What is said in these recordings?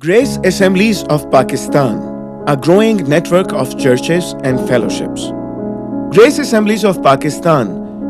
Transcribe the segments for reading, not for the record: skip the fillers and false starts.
Grace Assemblies of Pakistan, a growing network of churches and fellowships. Grace Assemblies of Pakistan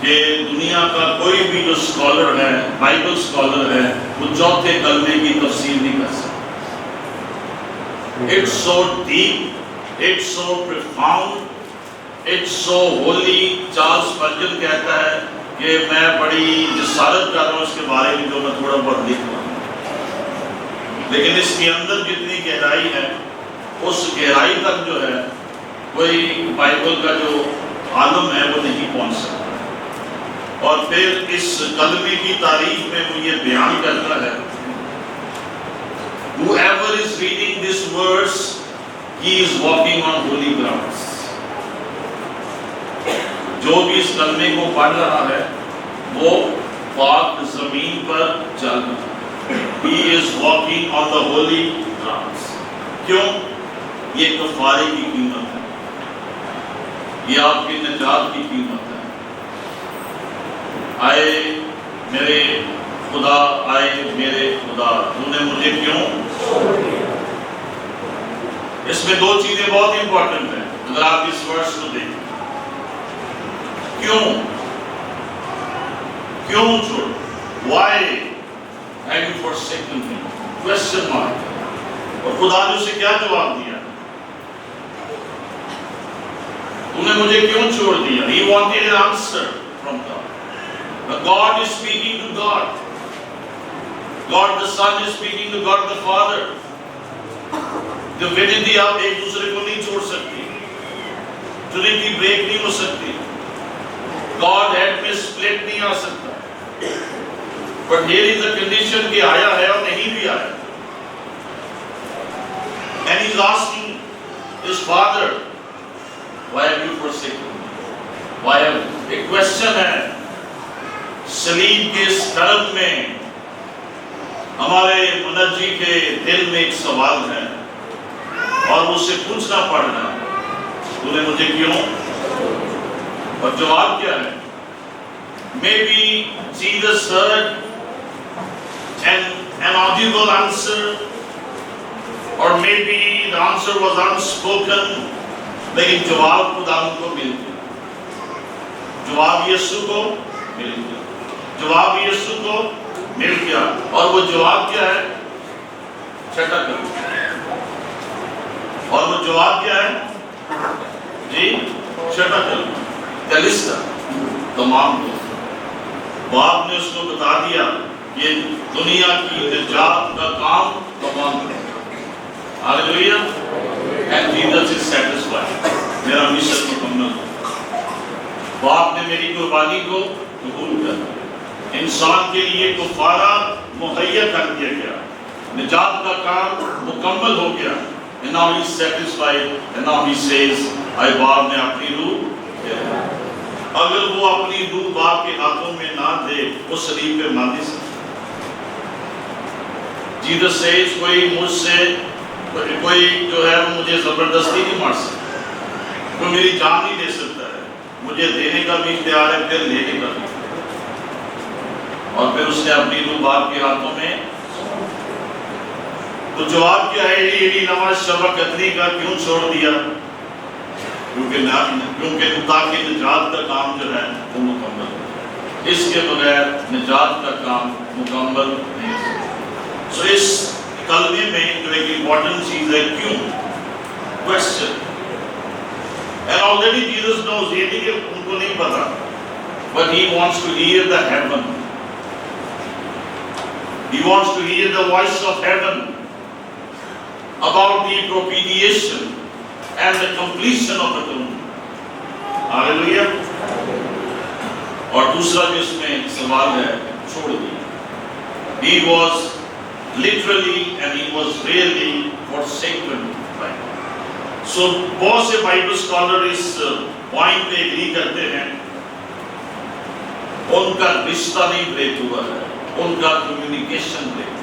کہ دنیا کا کوئی بھی جو اسکالر ہے، بائبل اسکالر ہے، وہ چوتھے کلمے کی تفسیر نہیں کر سکتا. It's so deep, it's so profound, it's so holy. Charles Spurgeon کہتا ہے کہ میں بڑی جسارت کر رہا ہوں اس کے بارے میں جو میں تھوڑا بہت لکھ رہا ہوں، لیکن اس کے اندر جتنی گہرائی ہے اس گہرائی تک جو ہے کوئی بائبل کا جو عالم ہے وہ نہیں پہنچ سکتا. اور پھر اس کلمے کی تعریف میں وہ یہ بیان کرتا ہے whoever is reading this verse he is walking on holy grounds. جو بھی اس کلمے کو پڑھ رہا ہے وہ پاک زمین پر چل رہا ہے. He is walking on the holy grounds. کیوں؟ یہ کفارے کی قیمت ہے، یہ آپ کی نجات کی قیمت ہے. آئے میرے خدا، آئے میرے خدا، تو نے مجھے کیوں؟ اس میں دو چیزیں بہت امپورٹنٹ ہیں اگر آپ اس ورس کو دیکھیں. کیوں چھوڑ؟ Why have you forsaken me? Question mark. اور خدا نے اسے کیا جواب دیا؟ تو نے مجھے کیوں چھوڑ دیا؟ He wanted an answer from God. God is speaking to God. God the Son is speaking to God the Father. Divinity آپ ایک دوسرے کو نہیں چھوڑ سکتی، ٹرینٹی بریک نہیں ہو سکتی، گاڈ ہیڈ میں سپلٹ نہیں آ سکتا. But here is a condition کہ آیا ہے اور نہیں بھی آیا. And he is asking his father why have you forsaken me, why have. ایک کوسچن ہے سلیب کے اس کرم میں، ہمارے منجی کے دل میں ایک سوال ہے اور اسے پوچھنا پڑ رہا ہے تو نے مجھے کیوں؟ اور جواب کیا ہے؟ Maybe Jesus heard an audible answer, or maybe the answer was unspoken. لیکن جواب خدا ان کو مل گیا، جواب یسوع کو مل گیا، جواب یسوع کو مل گیا. اور وہ جواب کیا ہے؟ چھٹا کرو. اور وہ جواب کیا ہے؟ جی چھٹا کرو. کلیسا تمام لوگ. باپ نے اس کو بتا دیا یہ دنیا کی نجات کا کام تمام کرے. Hallelujah. And Jesus is satisfied. میرا مشن مکمل ہو. باپ نے میری قربانی کو قبول کر، انسان کے لیے کفارہ مہیا کر دیا گیا، نجات کا کام مکمل ہو گیا. And now he is satisfied, and now he says, اے باپ نے اپنی روح دے. اگر وہ اپنی روح باپ کے ہاتھوں میں نہ دے وہ صلیب پہ مار نہیں سکتا. Jesus says کوئی مجھ سے کوئی جو ہے وہ مجھے زبردستی نہیں مار سکتا، کوئی میری جان نہیں دے سکتا ہے. مجھے دینے کا بھی اختیار ہے، پھر لینے کا بھی. اور پھر اس نے اپنی روح باپ کے ہاتھوں میں. تو جواب کیا ہے؟ ایلی لما شبقتنی کا کیوں چھوڑ دیا؟ کیونکہ تاکہ نجات کا کام جو ہے وہ مکمل ہو. اس کے بغیر نجات کا کام مکمل نہیں ہو. سو اس کلمے میں جو ایک امپورٹنٹ چیز ہے کیوں، question. And already Jesus knows, یہ نہیں کہ ان کو نہیں پتا، but he wants to hear the heaven. He wants to hear the voice of heaven about the propitiation and the completion of the atonement. Hallelujah. اور دوسرا جو اس میں سوال ہے چھوڑ دیا. He was literally and he was really forsaken by God. So بہت سے بائبل اسکالر اس پوائنٹ پہ ایگری کرتے ہیں ان کا رشتہ نہیں بریک ہوا ہے، ان کا کمیونیکیشن بریک ہوا ہے.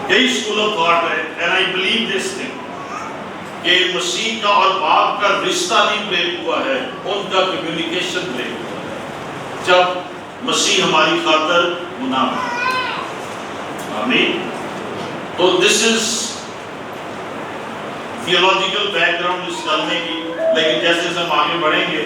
یہی اسکول آف تھاٹ ہے. And I believe this thing کہ مسیح کا اور باپ کا رشتہ نہیں بریک ہوا ہے، ان کا کمیونیکیشن بریک ہوا ہے جب مسیح ہماری خاطر گناہ بنا. آمین. تو دس از تھیولوجیکل بیک گراؤنڈ اس کلمے کی. لیکن جیسے ہم آگے بڑھیں گے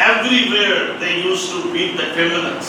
everywhere they used to beat the criminals,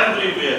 everywhere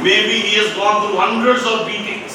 Maybe he has gone through hundreds of beatings,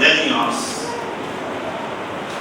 then he asks।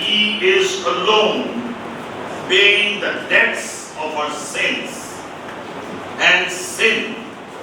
he is alone paying the debts of our sins and sin,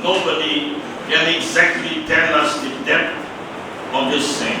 Nobody can exactly tell us the depth of this thing।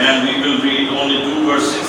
and we will read only 2 verses,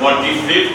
45th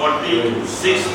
46th।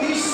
30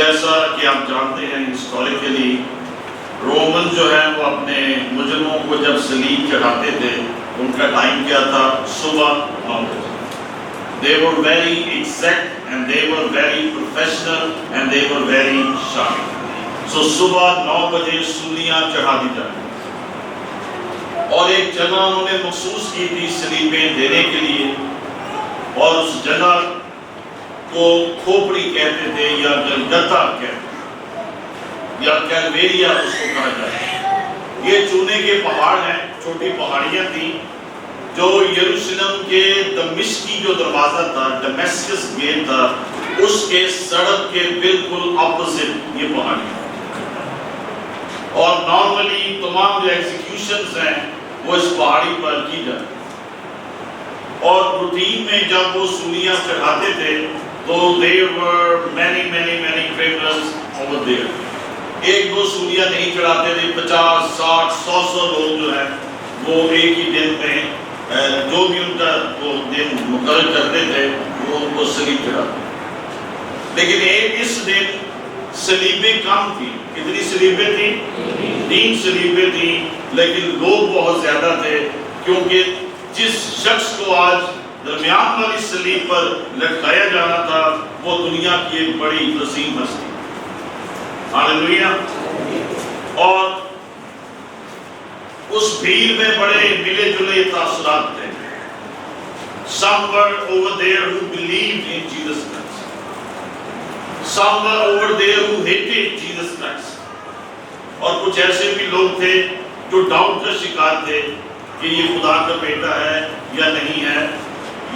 جیسا کہ آپ جانتے ہیں historically Roman جو ہے وہ اپنے مجرموں کو جب صلیب چڑھاتے تھے ان کا ٹائم کیا تھا؟ صبح 9 بجے. They were very exact and they were very professional and they were very sharp. So صبح 9 بجے سولیاں چڑھا دی جائیں. اور ایک جگہ انہوں نے مخصوص کی تھی صلیبیں دینے کے لیے، اور اس جگہ کو کھوپڑی کہتے تھے یا گلگتہ کہتے تھے یا کیلویریا اس کو کہا جاتا. یہ چونے کے پہاڑ ہیں، چھوٹی پہاڑیاں تھیں جو یروشلم کے دمشقی جو دروازہ تھا، ڈمیسکس گیٹ تھا، اس کے سڑک کے بالکل اپوزٹ یہ پہاڑیاں. اور نارملی تمام جو ایگزیکیوشنز ہیں وہ اس پہاڑی پر کی جاتی. اور روٹین میں جب وہ سولیاں چڑھاتے تھے تو there were many criminals over there. ایک دو سولیاں نہیں چڑھاتے تھے، 50 60 100 لوگ جو ہیں وہ ایک ہی دن میں جو بھی ان کا وہ دن مقرر کرتے تھے وہ ان کو صلیب چڑھاتے. لیکن اس دن صلیبیں کم تھیں. کتنی صلیبیں تھیں؟ 3 صلیبیں تھیں، لیکن لوگ بہت زیادہ تھے کیونکہ جس شخص کو آج درمیان والی صلیب پر لٹکایا جانا تھا وہ دنیا کی ایک بڑی عظیم ہستی. ہاللیلویا. اور اس بھیڑ میں بڑے ملے جلے تاثرات تھے. Some were over there who believed in Jesus Christ. Some were over there who hated Jesus Christ. اور کچھ ایسے بھی لوگ تھے جو ڈاؤٹ کا شکار تھے کہ یہ خدا کا بیٹا ہے یا نہیں ہے،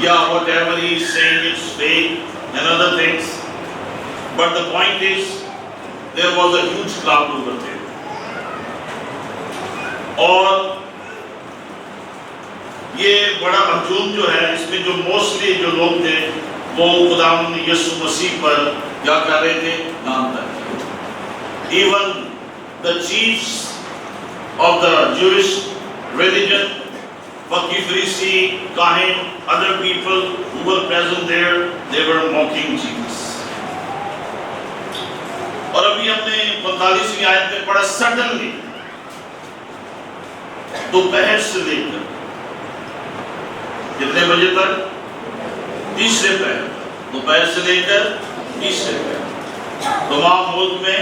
یا whatever he is saying is fake and other things. But the point is there was a huge crowd over there. اور یہ بڑا ہجوم جو ہے اس میں جو موسٹلی جو لوگ تھے وہ خداوند یسوع مسیح پر کیا کر رہے تھے؟ نام تھا. Even the chiefs of the Jewish religion, Pharisi, Kahin, other people who were present there, they were mocking Jesus. اور ابھی ہم نے 45ویں آیت میں پڑھا سڈنلی دوپہر سے لے کر کتنے بجے تک؟ تیسرے پہر. دوپہر سے لے کر تیسرے پہر تمام ملک میں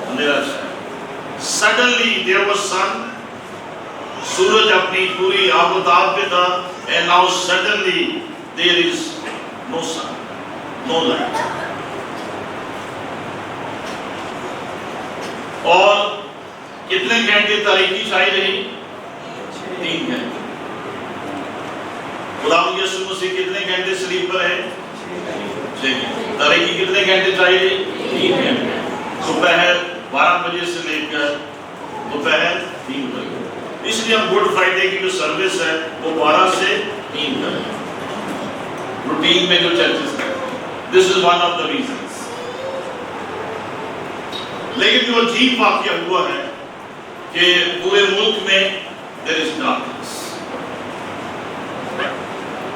اندھیرا چھایا. Suddenly there was sun. سورج اپنی پوری آب و تاب پہ تھا. And now suddenly there is no sun, no light. اور کتنے گھنٹے تاریکی چھائی رہی؟ 3 گھنٹے. خداوند یسوع مسیح کتنے گھنٹے صلیب پر ہے؟ 6 گھنٹے. تاریکی کتنے گھنٹے چھائی رہی؟ 3 گھنٹے. دوپہر 12 بجے سے لے کر دوپہر 3 بجے. اس لیے ہم گڈ فرائیڈے کی جو سروس ہے وہ 12 سے 3 کریں روٹین میں جو چرچز ہیں. This is one of the reasons. لیکن جو عجیب واقعہ ہوا ہے کہ پورے ملک میں there is darkness.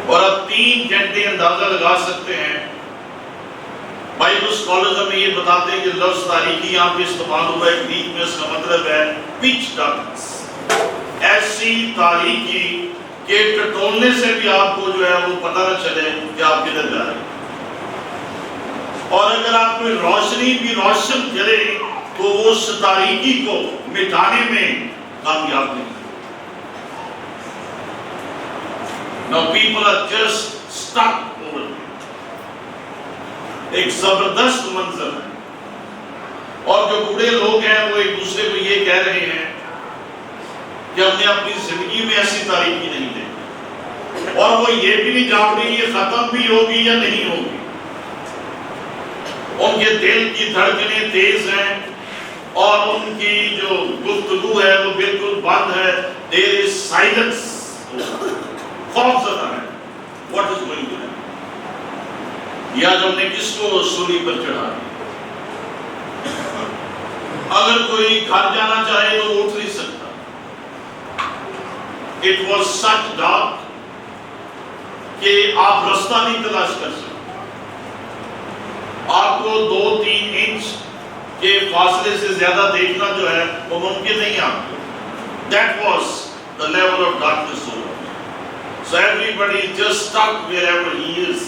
اور اب 3 گھنٹے اندازہ لگا سکتے ہیں. بائبل اسکالرز ہمیں یہ بتاتے ہیں کہ لفظ تاریکی یہاں پہ استعمال ہوا ہے گریک میں، اس کا مطلب ہے pitch darkness. ایسی تاریکی کہ ٹٹولنے سے بھی آپ کو جو ہے وہ پتہ نہ چلے کہ آپ کدھر جا رہے ہیں. اور اگر آپ کوئی روشنی بھی روشن کرے تو وہ اس تاریکی کو مٹانے میں کامیاب نہیں. Now people are just stuck over there. ایک زبردست منظر ہے. اور جو بوڑھے لوگ ہیں وہ ایک دوسرے کو یہ کہہ رہے ہیں کہ ہم نے اپنی زندگی میں ایسی تاریکی نہیں دیکھی. اور وہ یہ بھی نہیں جانتے یہ ختم بھی ہوگی یا نہیں ہوگی. ان کے دل کی دھڑکنیں تیز ہیں اور ان کی جو گفتگو ہے وہ بالکل بند ہے. There is silence. خوف زدہ ہے. What is going to happen? یا ہم نے کس کو سولی پر چڑھا دیا. اگر کوئی گھر جانا چاہے تو اٹھ نہیں سکتا. It was such dark کہ آپ رستہ نہیں تلاش کر سکتے. آپ کو 2 3 کہ فاصلے سے زیادہ دیکھنا جو ہے وہ ممکن نہیں آپ کو. That was the level of darkness over him. So everybody is just stuck wherever he is.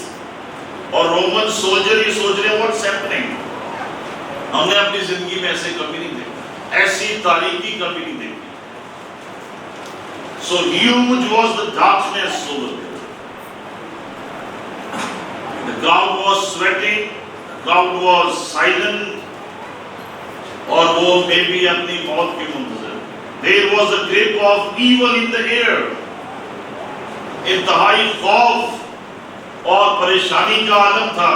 اور رومن سولجر یہ سوچ رہے ہیں what's happening. ہم نے اپنی زندگی میں ایسے کبھی نہیں دیکھا, ایسی تاریکی کبھی نہیں دیکھی. So huge was the darkness over there. The crowd was sweating, the crowd was silent, اور وہ میں بھی اپنی موت کے منتظر. There was a grip of evil in the air. انتہائی خوف اور پریشانی کا عالم تھا,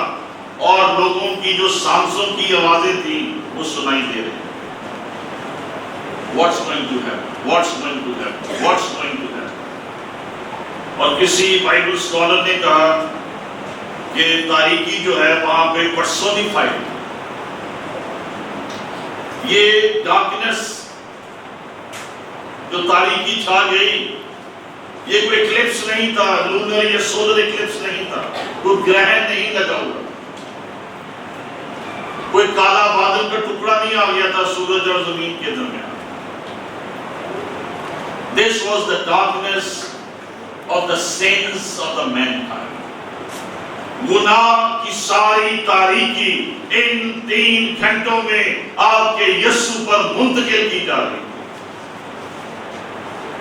اور لوگوں کی جو سانسوں کی آوازیں تھیں وہ سنائی دے رہی. What's going to happen? What's going to happen? What's going to happen? اور کسی بائبل اسکالر نے کہا کہ تاریکی جو ہے وہاں پہ پرسونیفائڈ, یہ ڈارکنس جو تاریکی چھا گئی, یہ کوئی ایکلپس نہیں تھا, لونر یا سولر ایکلپس نہیں تھا, کوئی گرہن نہیں لگا ہوا, کوئی کالا بادل کا ٹکڑا نہیں آ گیا تھا سورج اور زمین کے درمیان. This was the darkness of the sins of the mankind. گناہ کی ساری تاریکی ان 3 گھنٹوں میں آپ کے یسوع پر منتقل کی جا رہی.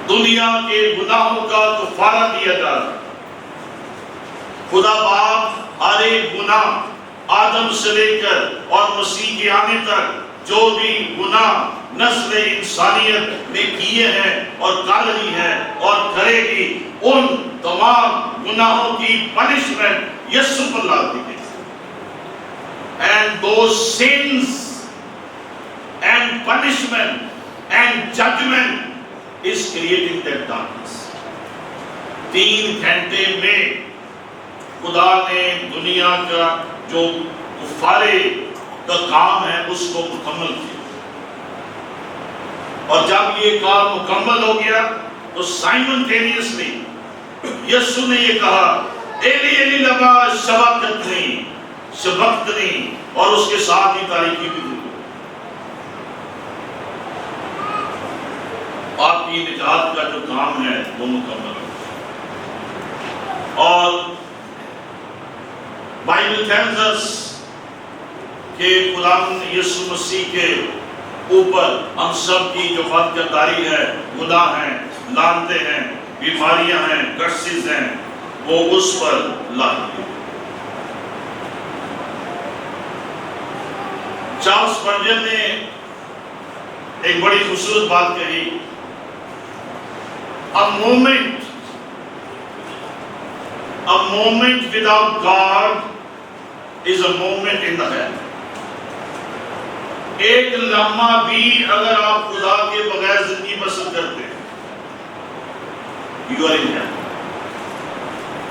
دنیا کے گناہوں کا کفارہ دیا جا رہا. خدا باپ ہر ایک گناہ آدم سے لے کر اور مسیح کے آنے تک جو بھی گناہ نسل انسانیت نے کیے ہیں اور کر رہی ہے اور کرے گی, ان تمام گناہوں کی پنشمنٹ یسوع پر لا دی گئی. And those sins and punishment and judgment is creating that darkness. 3 گھنٹے میں خدا نے دنیا کا جو کفارے کا کام ہے اس کو مکمل کیا. اور جب یہ کام مکمل ہو گیا تو سائمنٹینیسلی یسوع نے یہ کہا ایلی ایلی لما شبقتنی شبقتنی, اور اس کے ساتھ ہی تاریکی بھی دور. آپ کی نجات کا جو کام ہے وہ مکمل ہو. اور بائبل tells us کہ خداوند یسوع مسیح کے اوپر ہم سب کی جو خط کرداری ہے, گناہ ہیں, لعنتیں ہیں, بیماریاں ہیں, کرسز ہیں, وہ اس پر لائی گئی. چارلس اسپرجن نے ایک بڑی خوبصورت بات کہی, a moment without God is a moment in the hell. ایک لمحہ بھی اگر آپ خدا کے بغیر زندگی بسر کرتے ہیں, you are in hell.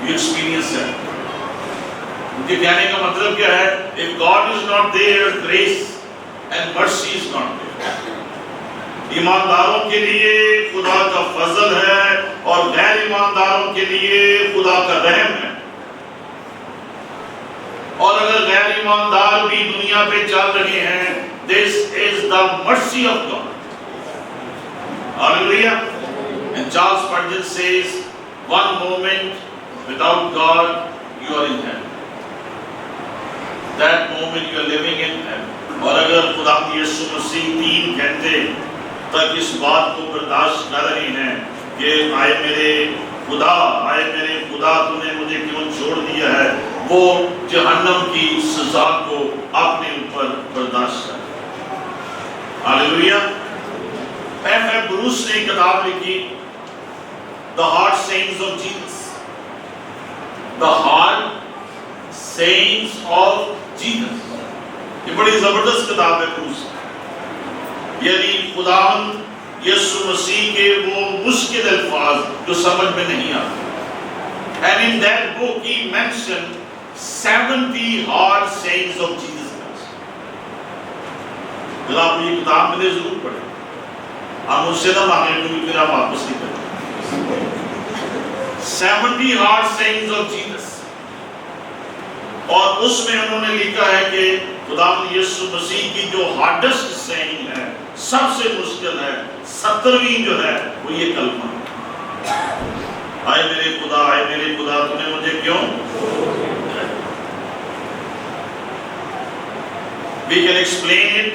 You experience that. ان کے کہنے کا مطلب کیا ہے, if God is not there, grace and mercy is not there. ایمانداروں کے لیے خدا کا فضل ہے اور غیر ایمانداروں کے لیے خدا کا رحم ہے. اور اگر غیر ایماندار بھی دنیا پہ چل رہے ہیں, this is the mercy of God. Hallelujah. And Charles Spurgeon says, one moment without God, you are in hell. That moment you are living in hell. اور اگر خدا یسوع مسیح 3 گھنٹے تک اس بات کو برداشت کر رہی ہیں کہ آئے میرے خدا تو نے مجھے کیوں چھوڑ دیا ہے, وہ جہنم کی سزا کو اپنے اوپر برداشت کر. ہاللیلویہ. ایف بروس نے کتاب لکھی, The Heart Sayings of Jesus. The Heart Sayings of Jesus. یہ بڑی زبردست کتاب ہے بروس, یعنی خداوند یسوع مسیح کے وہ مشکل الفاظ جو سمجھ میں نہیں آتے. And in that book he mentioned 70 hard sayings of Jesus Christ. اگر آپ یہ کتاب ملے ضرور پڑھیں, آپ مجھ سے نہ مانگیں کیونکہ پھر آپ واپس نہیں کریں. 70 hard sayings of Jesus. اور اس میں انہوں نے لکھا ہے کہ خداوند یسوع مسیح کی جو ہارڈسٹ سینگ ہے، سب سے مشکل ہے، 70ویں جو ہے وہ یہ کلمہ ہے، آئے میرے خدا تو نے مجھے کیوں؟ We can explain it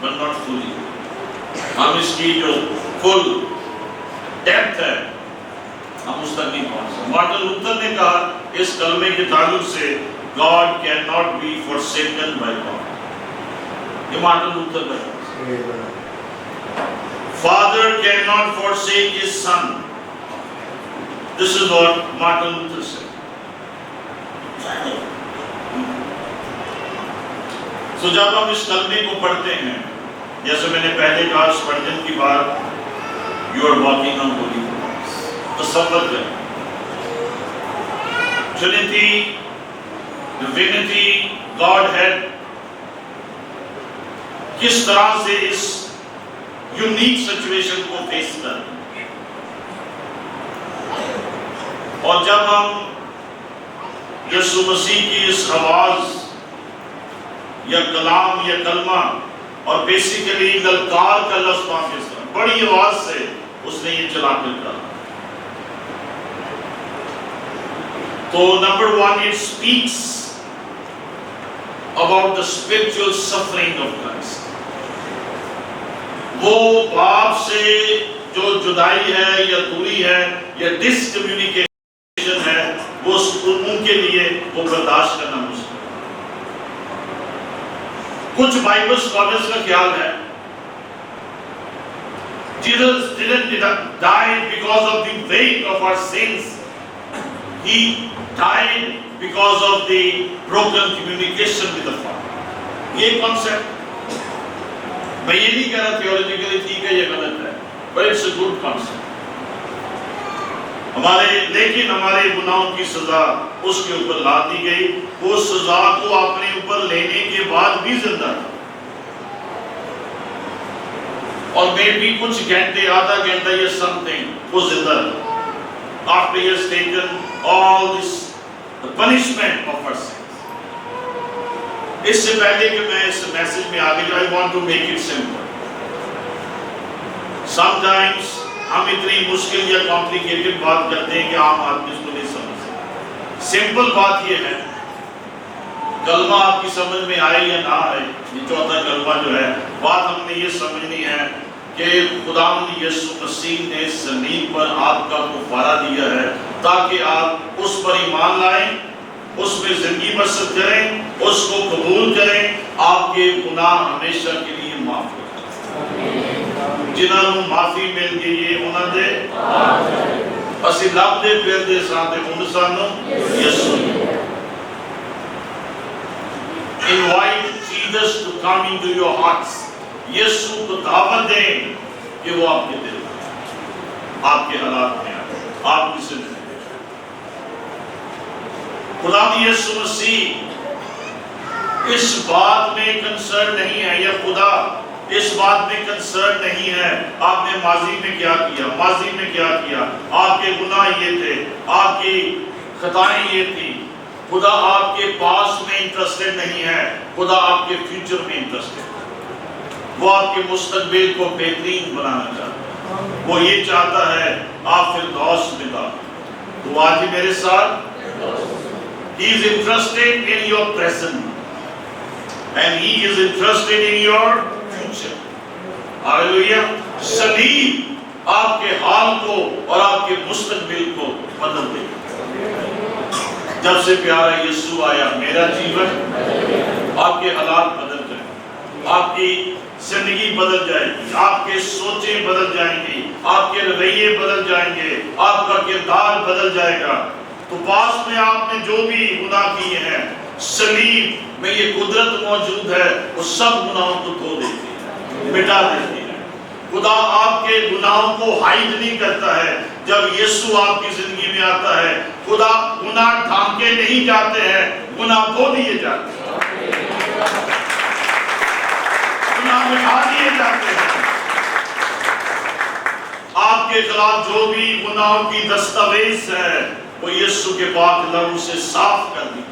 but not fully. ہم اس کی جو فل ڈیپتھ ہے ہم اس تک نہیں پہنچ سکتے۔ مارٹن لوتھر نے کہا اس کلمے کے تعلق سے God cannot be forsaken by God. یہ مارٹن لوتھر کا ہے۔ Father cannot forsake his son. This is what Martin Luther said. So جب ہم اس کلمے کو پڑھتے ہیں، جیسے میں نے پہلے کہا اسپرجن کی بات، you are walking on holy ground. تصور کریں Trinity, Divinity, Godhead کس طرح سے اس یونیک سچویشن کو فیس کر، اور جب ہم یسوع مسیح کی اس آواز یا کلام یا کلمہ اور بیسیکلی للکار کا لفظ پاکستان بڑی آواز سے اس نے یہ چلا کر کہا، تو number 1 it speaks about the spiritual suffering of Christ. وہ باپ سے جو جدائی ہے یا دوری ہے یا ڈس کمیونیکیشن ہے، وہ ان کے لیے وہ برداشت کرنا مشکل ہے۔ کچھ بائبل اسکالرز کا خیال ہے Jesus didn't die because of the weight of our sins. He died because of the broken communication with the Father. یہ concept میں یہ نہیں کہہ رہا theologically ٹھیک ہے یہ غلط ہے، but it's a good concept. لیکن ہمارے گناہوں کی سزا اس کے اوپر لا دی گئی، وہ سزا کو اپنے اوپر لینے کے بعد بھی زندہ تھا، اور میں بھی کچھ گھنٹے آدھا گھنٹہ یا something وہ زندہ رہا after he has taken all this the punishment of our sins. اس سے پہلے کہ میں اس میسج میں آگے جاؤں، I want to make it simple. Sometimes ہم اتنی مشکل یا کمپلیکیٹڈ بات کرتے ہیں کہ عام آدمی اس کو نہیں سمجھ سکتے۔ سمپل بات یہ ہے، کلمہ آپ کی سمجھ میں آئے یا نہ آئے، یہ چوتھا کلمہ جو ہے، بات ہم نے یہ سمجھنی ہے کہ خداوند یسوع مسیح نے صلیب پر آپ کا کفارہ دیا ہے تاکہ آپ اس پر ایمان لائیں، اس میں زندگی بسر کریں، اس کو قبول کریں، آپ کے گناہ ہمیشہ کے لیے معاف ہو جائیں۔ جنہاں نوں معافی مل گئی ہے انہاں دے اسی لب دے پھر دے ساتھ ان سانوں یسوع۔ Invite Jesus to come into your hearts. یسوع کو دعوت دیں کہ وہ آپ کے دل میں، آپ کے حالات میں آئے، آپ کی زندگی میں۔ خدا یسوع مسیح اس بات میں کنسرن نہیں ہے، یا خدا اس بات میں کنسرن نہیں ہے آپ نے ماضی میں کیا کیا، ماضی میں کیا کیا، آپ کے گناہ یہ تھے، آپ کی خطائیں یہ تھی۔ خدا آپ کے پاس میں انٹرسٹڈ نہیں ہے، خدا آپ کے فیوچر میں انٹرسٹڈ ہے۔ وہ آپ کے مستقبل کو بہترین بنانا چاہتا ہے، وہ یہ چاہتا ہے آپ فردوس میں داخل۔ تو آج ہی میرے ساتھ He is interested in your present and He is interested in your future. Hallelujah. صلیب آپ کے حال کو اور آپ کے مستقبل کو بدل دے گا۔ جب سے پیارا یسوع آیا، میرا جیون، آپ کے حالات بدل جائیں، آپ کی زندگی بدل جائے گی، آپ کے سوچیں بدل جائیں گی، آپ کے رویے بدل جائیں گے، آپ کا کردار بدل جائے گا۔ تو پاس میں آپ نے جو بھی گناہ کیے ہیں، صلیب میں یہ قدرت موجود ہے، وہ سب گناہوں کو دھو دیتی ہے، مٹا دیتی ہے۔ خدا آپ کے گناہوں کو ہائیڈ نہیں کرتا ہے۔ جب یسوع آپ کی زندگی میں آتا ہے، خدا گناہ ڈھانکے نہیں جاتے ہیں، گناہ دھو دیے جاتے ہیں، گناہ مٹا دیے جاتے ہیں۔ آپ کے خلاف جو بھی گناہوں کی دستاویز ہے، وہ یسوع کے پاک لہو سے صاف کر دی جائے۔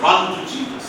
Run to Jesus.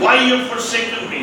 Why you forsaken me?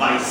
22।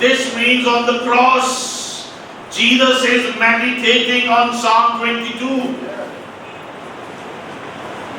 This means on the cross Jesus is meditating on Psalm 22.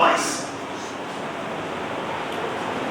22।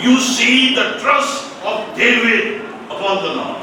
You see the trust of David upon the Lord।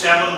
7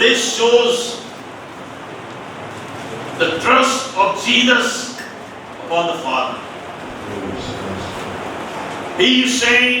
this shows the trust of Jesus upon the Father। He is saying,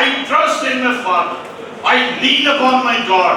I trust in my Father, I lean upon my God।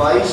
22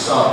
7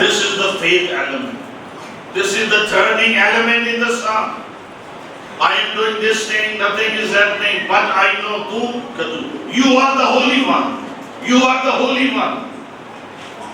this is the faith element, this is the turning element in the psalm। I am doing this thing, nothing is happening, but I know you are the Holy One, you are the Holy One।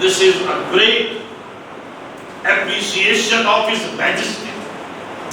This is a great appreciation of His Majesty।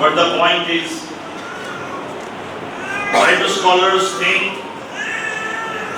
But the point is, Bible scholars think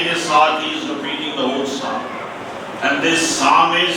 in his heart he is repeating the whole psalm. And this psalm is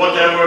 whatever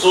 So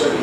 6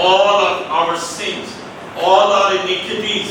all of our sins, all our iniquities,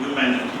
humanity,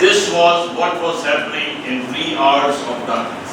This was what was happening in 3 hours of darkness.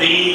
3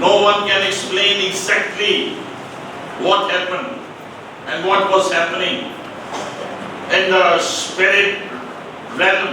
No one can explain exactly what happened and what was happening in the spirit realm.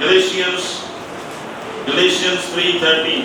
Galatians 3:13.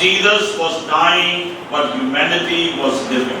Jesus was dying but humanity was living.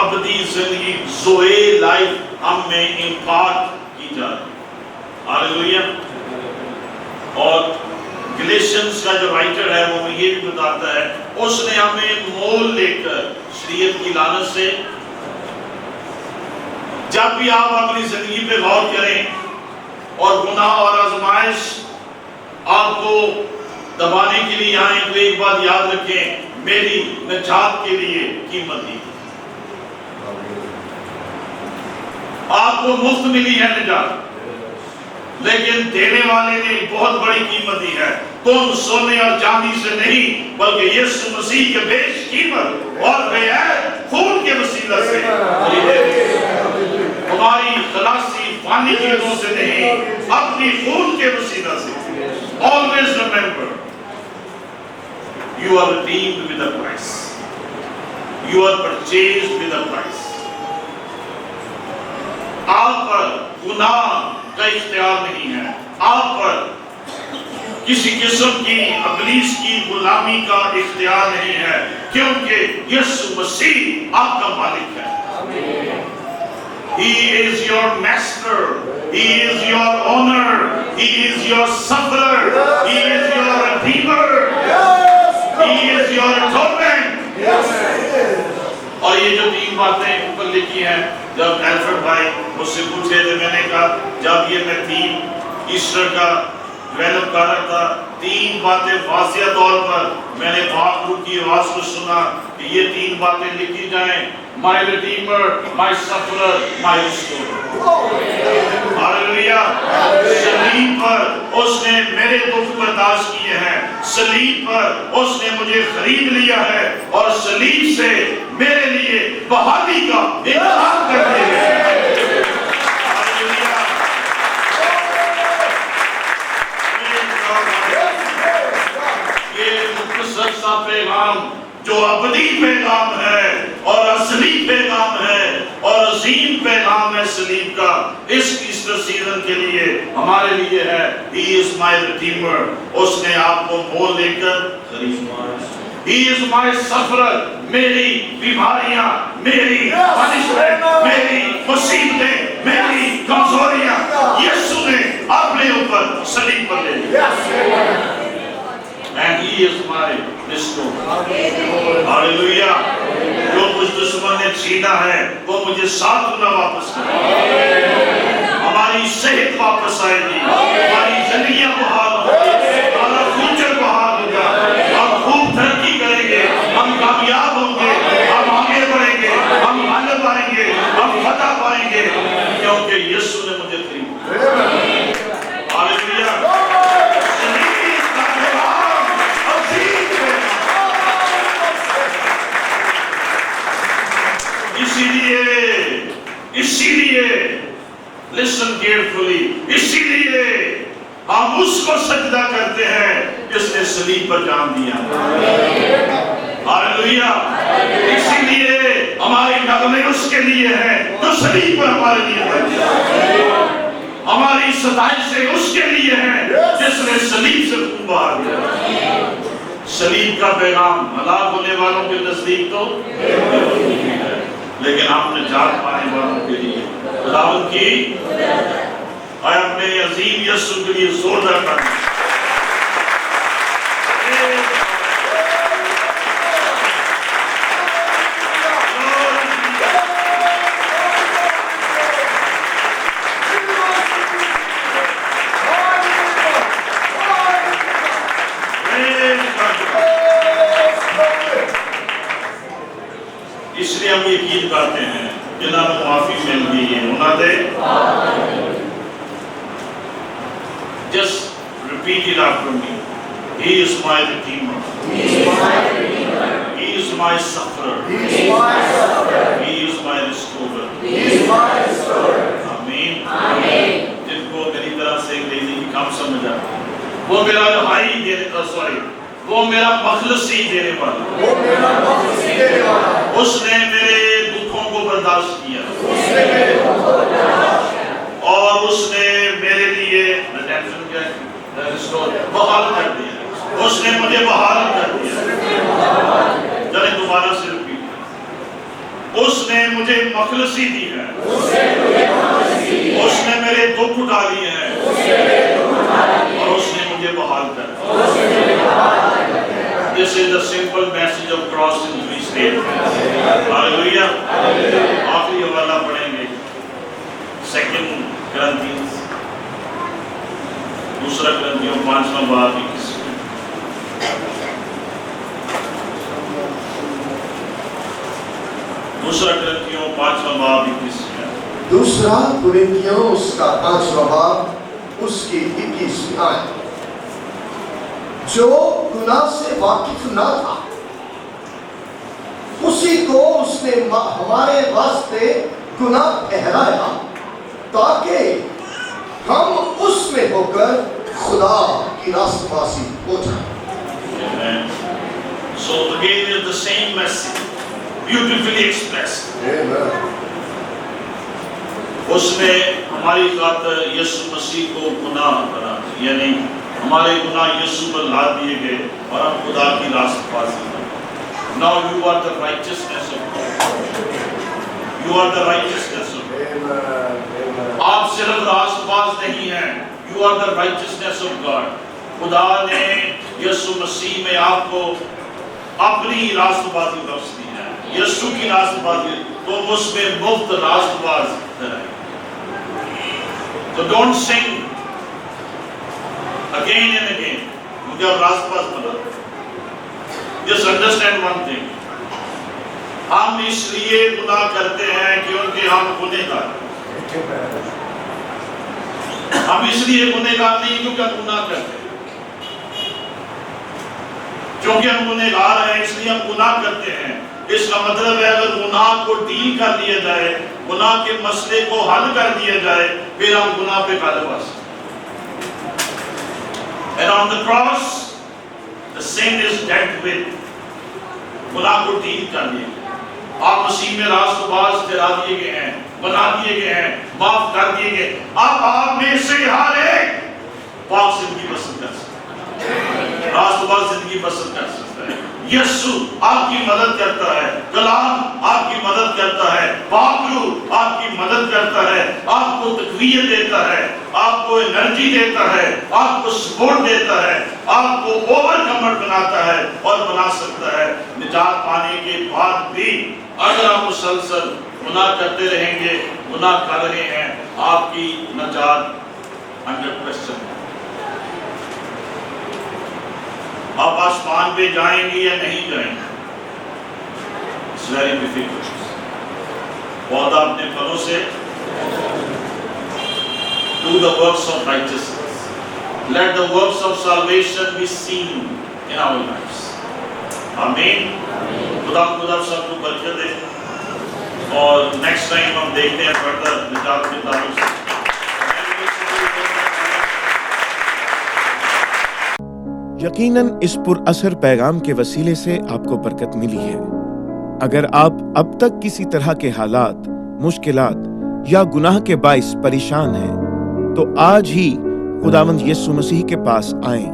ابدی زندگی زوئے life ہم میں impart کی جا رہی ہے. ہاللیلویا. اور گلیشنز کا جو رائٹر ہے وہ ہمیں یہ بھی بتاتا ہے اس نے ہمیں مول لے کر شریعت کی لعنت سے. جب بھی آپ اپنی زندگی پہ غور کریں اور گناہ اور آزمائش آپ کو دبانے کے لیے آئیں تو ایک بات یاد رکھیں, میری نجات کے لیے قیمت دی. آپ کو مفت ملی ہے نجات, لیکن دینے والے نے بہت بڑی قیمت دی ہے. تم سونے اور چاندی سے نہیں بلکہ یسوع مسیح کے بیش قیمت اور بے عیب خون کے وسیلہ سے خریدے. ہماری خلاصی فانی چیزوں سے نہیں, اپنی خون کے وسیلہ سے. Always remember, you are redeemed with a price. You are purchased with a price. آپ پر گناہ کا اختیار نہیں ہے, آپ پر کسی قسم کی ابلیس کی غلامی کا اختیار نہیں ہے, کیونکہ یسوع مسیح آپ کا مالک ہے. He is your master, He is your owner, He is your sufferer, He is your redeemer, He is your atonement. اور یہ جو تین باتیں اوپر لکھی ہیں, جب الفریڈ بھائی مجھ سے پوچھے تھے, میں نے کہا جب یہ میں تین ایسٹر کا ڈیولپ کر رہا تھا, تین باتیں واضح طور پر میں نے پاک روح کی آواز کو سنا کہ یہ تین باتیں لکھی جائیں, my redeemer, my sufferer, my restorer. ہاللیلویا. صلیب پر اس نے میرے دکھ برداشت کیے ہیں, صلیب پر اس نے مجھے خرید لیا ہے, اور صلیب سے میرے لیے بحالی کا انتظام کرتے ہیں. یہ مختصر سا پیغام جو ابدی پیغام ہے اور اصلی پیغام ہے اور عظیم پیغام ہے صلیب کا, اس ایسٹر سیزن کے لیے ہمارے لیے ہے. He is my redeemer, اس نے آپ کو مول لے کر خریدا. He is my sufferer, میری بیماریاں, میری پنشمنٹ, میری مصیبتیں, میری کمزوریاں یسوع نے اپنے اوپر صلیب پر لے لی. And He is my restorer. Hallelujah. جو مجھ دشمن نے چھینا ہے وہ مجھے 7 گنا واپس کرے. ہماری صحت واپس آئے گی, ہماری زندگیاں بحال ہوں گی, ہمارا فیوچر بحال ہوگا, ہم خوب ترقی کریں گے, ہم کامیاب ہوں گے, ہم آگے بڑھیں گے, ہم غالب آئیں گے, ہم فتح پائیں گے, کیونکہ یسوع نے مجھے خریدا. ہاللیلویا. اسی لیے listen carefully, اسی لیے ہم اس کو سجدہ کرتے ہیں جس نے صلیب پر جان دیا. ہاللیلویا. اسی لیے ہماری نغمے اس کے لیے ہیں جو صلیب پر ہمارے لیے ہے. ہماری ستائشیں اس کے لیے ہیں جس نے صلیب سے خون بہا دیا. صلیب کا پیغام ہلاک ہونے والوں کے نزدیک تو لیکن ہم نجات پانے والوں کے لیے خداوند کی اور اپنے عظیم یسوع کے لیے زوردار کریں. اس لیے ہم یقین کرتے ہیں جناب معافی مل گئی ہے انہاں دے. Just repeat it after me. He is my redeemer. He is my sufferer. He is my restorer. آمین. جن کو میری طرح سے انگریزی کی کم سمجھ آتا ہے, وہ میرا رہائی دینے وہ میرا مخلصی دینے والا, اس نے میرے دکھوں کو برداشت کیا, اور اس نے میرے لیے بحال کر دیا, اس نے مجھے بحال کر دیا. چلیں دوبارہ سے رپیٹ. اس نے مجھے مخلصی دی ہے، اس نے میرے دکھ اٹھا لیے ہیں، اور اس نے مجھے بحال کر دیا۔ This is the simple message of cross in 3 stages. Hallelujah. آخری حوالہ پڑھیں گے 2 Corinthians، دوسرا کرنتھیوں 5واں باب 21۔ دوسرا کرنتھیوں 5واں باب 21۔ دوسرا کرنتھیوں اس کا 5واں باب اس کی 21ویں آیت۔ جو گناہ سے واقف نہ تھا اسی کو اس نے ہمارے واسطے گناہ ٹھہرایا تاکہ ہم اس میں ہو کر خدا کی راست بازی ہو جائیں۔ So again is the same message, beautifully expressed. اس نے ہماری خاطر یسوع مسیح کو گناہ بنا، یعنی ہمارے گناہ یسوع پر لا دیے گئے اور ہم خدا کی راست بازی میں۔ Now you are the righteousness of God. You are the righteousness of God. آپ صرف راست باز نہیں ہیں، you are the righteousness of God. خدا نے یسوع مسیح میں آپ کو اپنی راست بازی بخش دی ہے، یسوع کی راست بازی، تو اس میں مفت راست باز ہے۔ So don't sing again and again مجھے اب راست باز بنا۔ Just understand one thing. ہم اس لیے گناہ کرتے ہیں کیونکہ ہم گنہگار ہیں۔ ہم اس لیے گنہگار نہیں کیونکہ ہم گناہ کرتے ہیں، کیونکہ ہم گنہگار ہیں اس لیے ہم گناہ کرتے ہیں۔ اس کا مطلب ہے اگر گناہ کو ڈیل کر لیا جائے، گناہ کے مسئلے کو حل کر دیا جائے، پھر ہم گناہ پہ غالب آ سکتے ہیں۔ And on the cross the sin is dealt with. گناہ کو ڈیل کر لیا گیا، آپ مسیح میں راست باز ٹھہرا دیے گئے ہیں، بنا دیے گئے ہیں، معاف کر دیے گئے۔ اب آپ میں سے ہر ایک پاک زندگی بسر کر سکتا ہے، راست باز زندگی بسر کر سکتا ہے۔ یسوع آپ کی مدد کرتا ہے، کلام آپ کی مدد کرتا ہے، پاک روح آپ کی مدد کرتا ہے، آپ کو تقویت دیتا ہے، آپ کو انرجی دیتا ہے، آپ کو سپورٹ دیتا ہے، آپ کو اوور کمر بناتا ہے اور بنا سکتا ہے۔ نجات پانے کے بعد بھی اگر آپ مسلسل گناہ کرتے رہیں گے، گناہ کر رہے ہیں، آپ کی نجات انڈر کوسچن ہے۔ آپ آسمان پہ جائیں گے یا نہیں جائیں گے؟ It's very difficult. پودا اپنے پھلوں سے do the works of righteousness. Let the works of salvation be seen in our lives. آمین۔ خدا سب کو برکت دے، اور نیکسٹ ٹائم ہم دیکھتے ہیں فردر نجات کے تعلق سے۔ یقیناً اس پر اثر پیغام کے وسیلے سے آپ کو برکت ملی ہے۔ اگر آپ اب تک کسی طرح کے حالات، مشکلات یا گناہ کے باعث پریشان ہیں تو آج ہی خداوند یسوع مسیح کے پاس آئیں۔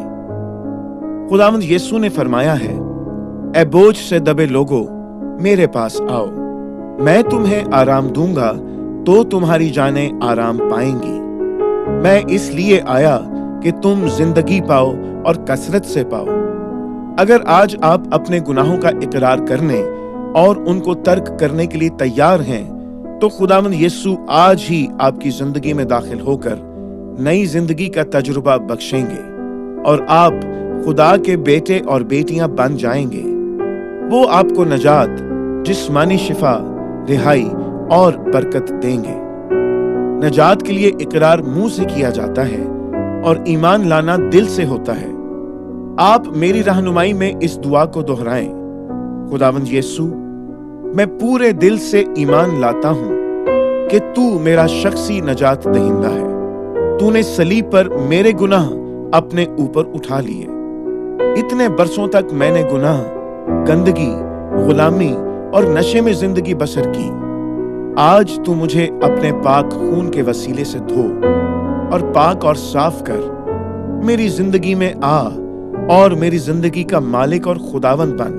خداوند یسوع نے فرمایا ہے، اے بوجھ سے دبے لوگو میرے پاس آؤ، میں تمہیں آرام دوں گا تو تمہاری جانیں آرام پائیں گی۔ میں اس لیے آیا کہ تم زندگی پاؤ اور کثرت سے پاؤ۔ اگر آج آپ اپنے گناہوں کا اقرار کرنے اور ان کو ترک کرنے کے لیے تیار ہیں تو خداوند یسوع آج ہی آپ کی زندگی میں داخل ہو کر نئی زندگی کا تجربہ بخشیں گے اور آپ خدا کے بیٹے اور بیٹیاں بن جائیں گے۔ وہ آپ کو نجات، جسمانی شفا، رہائی اور برکت دیں گے۔ نجات کے لیے اقرار منہ سے کیا جاتا ہے اور ایمان لانا دل سے ہوتا ہے۔ آپ میری رہنمائی میں اس دعا کو دہرائیں، خداوند یسوع، میں پورے دل سے ایمان لاتا ہوں کہ تو میرا شخصی نجات دہندہ ہے۔ تو نے صلیب پر میرے گناہ اپنے اوپر اٹھا لیے۔ اتنے برسوں تک میں نے گناہ، گندگی، غلامی اور نشے میں زندگی بسر کی۔ آج تو مجھے اپنے پاک خون کے وسیلے سے دھو اور پاک اور صاف کر، میری زندگی میں آ اور میری زندگی کا مالک اور خداوند بن۔